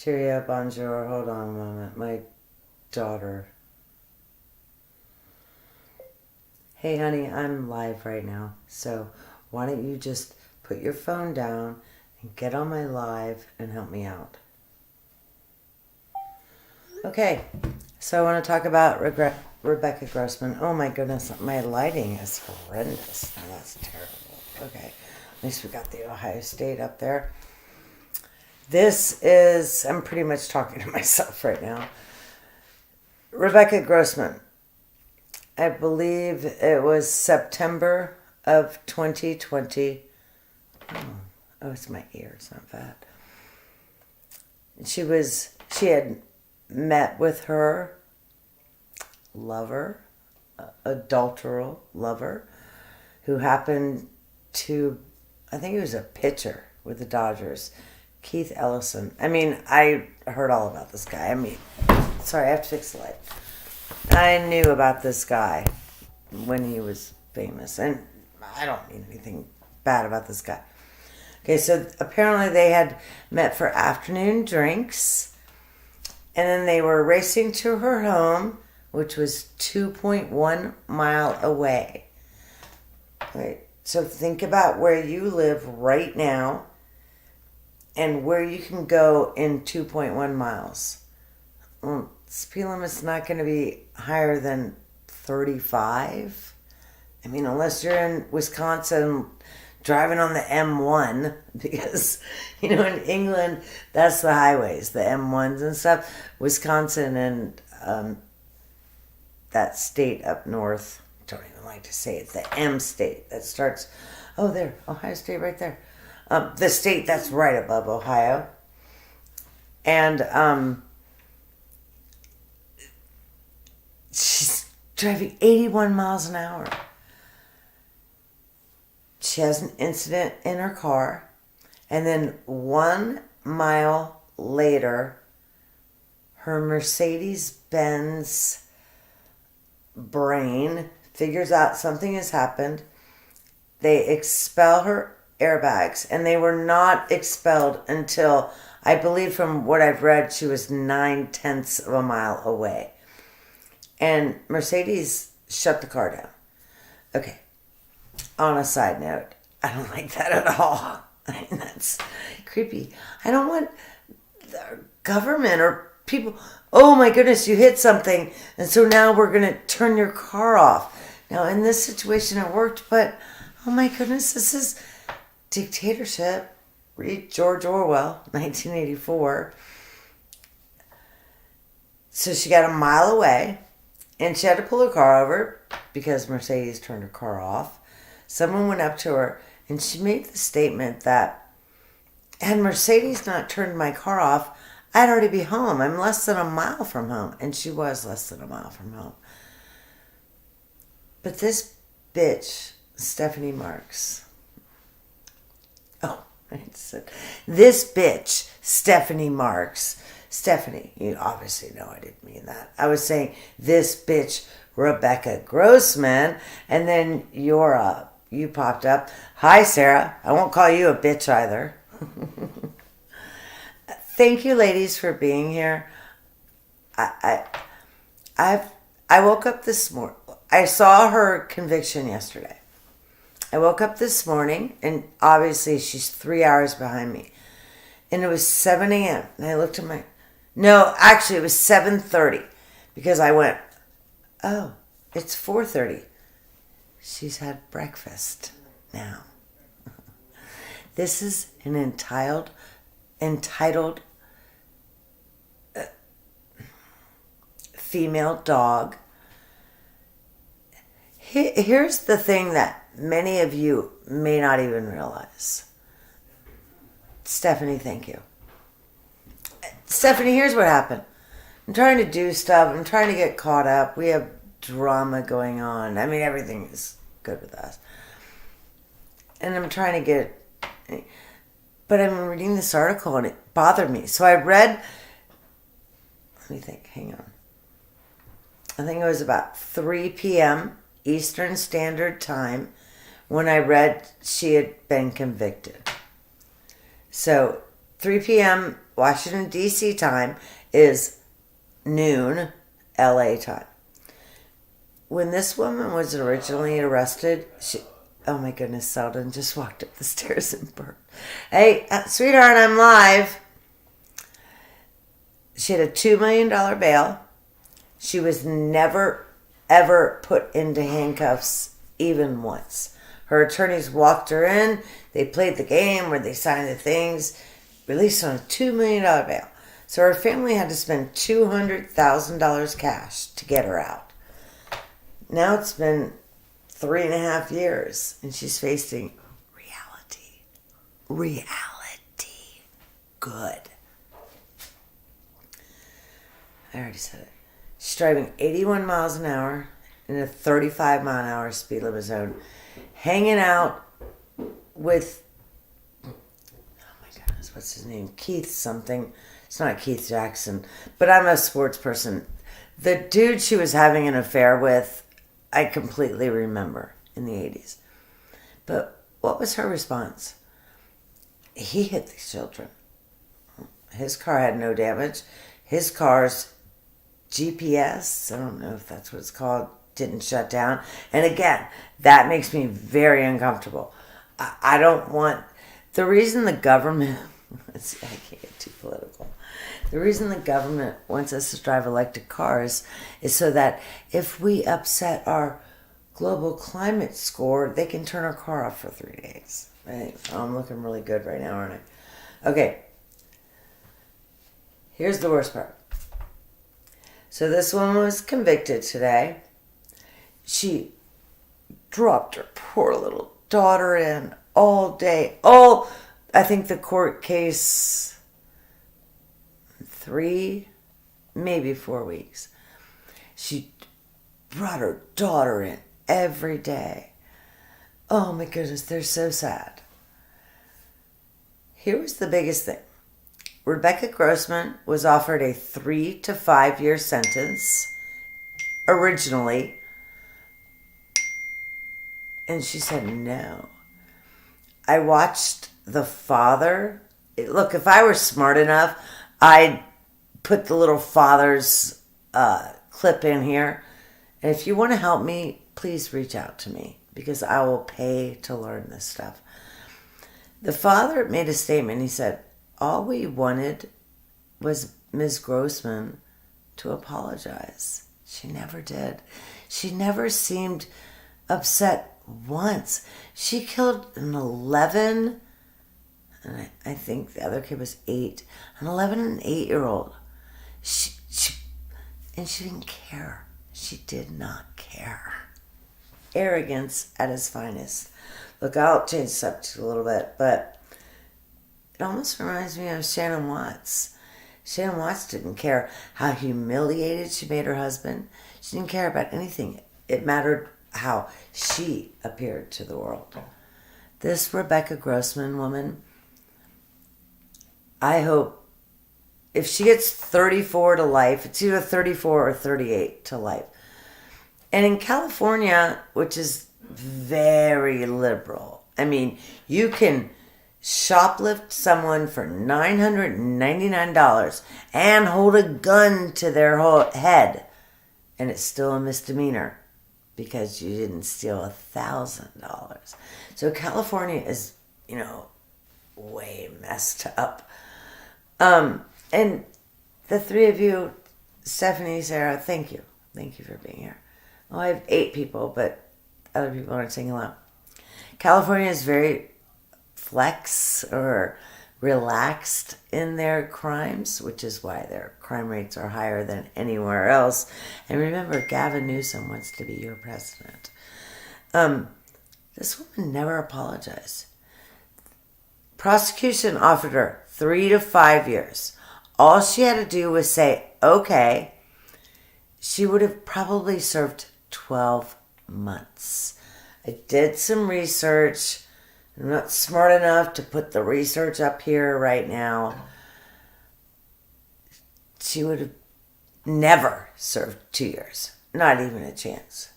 Cheerio, bonjour. Hold on a moment. My daughter. Hey, honey, I'm live right now. So why don't you just put your phone down and get on my live and help me out? Okay. So I want to talk about Rebecca Grossman. Oh my goodness, my lighting is horrendous. Oh, that's terrible. Okay. At least we got the Ohio State up there. I'm pretty much talking to myself right now. Rebecca Grossman. I believe it was September of 2020. Oh, it's my ear. It's not bad. She had met with her lover, adulteral lover, who happened to, I think he was a pitcher with the Dodgers, Keith Ellison. I mean, I heard all about this guy. Sorry, I have to fix the light. I knew about this guy when he was famous, and I don't mean anything bad about this guy. Okay, so apparently they had met for afternoon drinks, and then they were racing to her home, which was 2.1 mile away. Right, so think about where you live right now and where you can go in 2.1 miles. Well, speed limit's not going to be higher than 35. I mean, unless you're in Wisconsin driving on the M1, because, in England, that's the highways, the M1s and stuff. Wisconsin and that state up north, don't even like to say it, the M state that starts, there, Ohio State right there. The state that's right above Ohio. And she's driving 81 miles an hour. She has an incident in her car, and then 1 mile later, her Mercedes-Benz brain figures out something has happened. They expel her airbags, and they were not expelled until, I believe from what I've read, she was 9/10 of a mile away. And Mercedes shut the car down. Okay. On a side note, I don't like that at all. I mean, that's creepy. I don't want the government or people, oh my goodness, you hit something, and so now we're going to turn your car off. Now, in this situation, it worked, but oh my goodness, this is dictatorship. Read George Orwell, 1984. So she got a mile away, and she had to pull her car over because Mercedes turned her car off. Someone went up to her, and she made the statement that, had Mercedes not turned my car off, I'd already be home. I'm less than a mile from home. And she was less than a mile from home. But this bitch, Stephanie Marks. This bitch, Stephanie Marks. Stephanie, you obviously know I didn't mean that. I was saying this bitch, Rebecca Grossman, and then you popped up. Hi, Sarah. I won't call you a bitch either. Thank you, ladies, for being here. I woke up this morning. I saw her conviction yesterday. I woke up this morning, and obviously she's 3 hours behind me. And it was 7 a.m. And I looked at no, actually it was 7:30, because I went, oh, it's 4:30. She's had breakfast now. This is an entitled female dog. Here's the thing that many of you may not even realize. Stephanie, thank you. Stephanie, here's what happened. I'm trying to do stuff. I'm trying to get caught up. We have drama going on. I mean, everything is good with us. And I'm trying to but I'm reading this article and it bothered me. So I read, let me think, hang on. I think it was about 3 p.m. Eastern Standard Time when I read she had been convicted. So 3 p.m., Washington, D.C. time is noon, L.A. time. When this woman was originally arrested, oh my goodness, Selden just walked up the stairs and burped. Hey, sweetheart, I'm live. She had a $2 million bail. She was never, ever put into handcuffs even once. Her attorneys walked her in. They played the game where they signed the things, released on a $2 million bail. So her family had to spend $200,000 cash to get her out. Now it's been 3.5 years, and she's facing reality. Reality. Good. I already said it. She's driving 81 miles an hour in a 35 mile an hour speed limit zone, hanging out with, oh my goodness, what's his name? Keith something. It's not Keith Jackson, but I'm a sports person. The dude she was having an affair with, I completely remember in the 80s. But what was her response? He hit these children. His car had no damage. His car's GPS, I don't know if that's what it's called, didn't shut down. And again, that makes me very uncomfortable. I don't want, the reason the government, let's see, I can't get too political. The reason the government wants us to drive electric cars is so that if we upset our global climate score, they can turn our car off for 3 days. Right? I'm looking really good right now, aren't I? Okay. Here's the worst part. So this woman was convicted today. She dropped her poor little daughter in all day. Oh, I think the court case, 3, maybe 4 weeks. She brought her daughter in every day. Oh my goodness, they're so sad. Here was the biggest thing. Rebecca Grossman was offered a 3 to 5 year sentence originally, and she said no. I watched the father. Look, if I were smart enough, I'd put the little father's clip in here. And if you want to help me, please reach out to me because I will pay to learn this stuff. The father made a statement. He said, all we wanted was Ms. Grossman to apologize. She never did. She never seemed upset once. She killed an 11, and I think the other kid was 8, an 11 and an 8-year-old. And she didn't care. She did not care. Arrogance at its finest. Look, I'll change the subject a little bit, but it almost reminds me of Shannon Watts. Shannon Watts didn't care how humiliated she made her husband. She didn't care about anything. It mattered how she appeared to the world. This Rebecca Grossman woman, I hope if she gets 34 to life, it's either 34 or 38 to life. And in California, which is very liberal, I mean, you can shoplift someone for $999 and hold a gun to their head, and it's still a misdemeanor because you didn't steal $1,000. So California is, way messed up. And the three of you, Stephanie, Sarah, thank you. Thank you for being here. Well, I have 8 people, but other people aren't singing along. California is very flex or relaxed in their crimes, which is why their crime rates are higher than anywhere else. And remember, Gavin Newsom wants to be your president. This woman never apologized. Prosecution offered her 3 to 5 years. All she had to do was say, okay. She would have probably served 12 months. I did some research. I'm not smart enough to put the research up here right now. She would have never served 2 years. Not even a chance.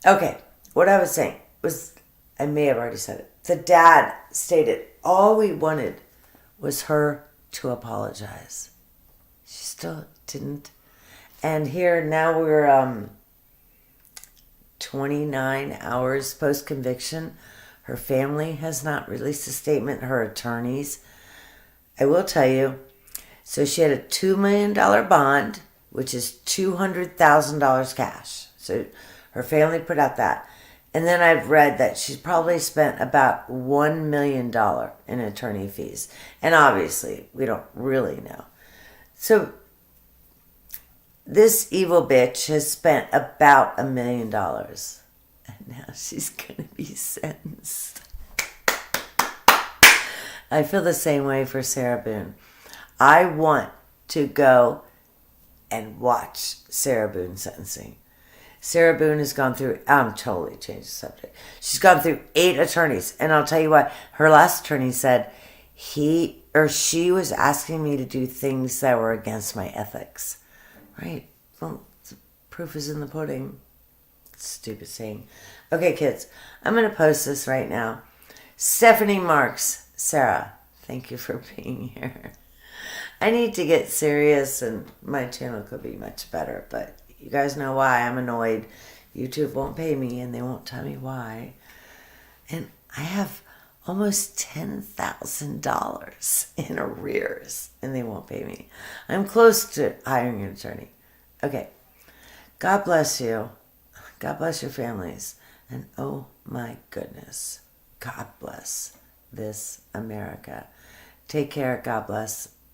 Okay, what I was saying was, I may have already said it. The dad stated all we wanted was her to apologize. She still didn't. And here now we're 29 hours post-conviction. Her family has not released a statement. Her attorneys. I will tell you. So she had a $2 million bond, which is $200,000 cash. So her family put out that. And then I've read that she's probably spent about $1 million in attorney fees. And obviously, we don't really know. So this evil bitch has spent about $1 million. And now she's going to be sentenced. I feel the same way for Sarah Boone. I want to go and watch Sarah Boone's sentencing. Sarah Boone has gone through, I'm totally changed the subject. She's gone through 8 attorneys. And I'll tell you what, her last attorney said she was asking me to do things that were against my ethics. Right. Well, the proof is in the pudding. Stupid saying. Okay, kids, I'm going to post this right now. Stephanie Marks, Sarah, thank you for being here. I need to get serious and my channel could be much better, but you guys know why I'm annoyed. YouTube won't pay me and they won't tell me why. And I have almost $10,000 in arrears and they won't pay me. I'm close to hiring an attorney. Okay. God bless you. God bless your families. And oh my goodness, God bless this America. Take care. God bless.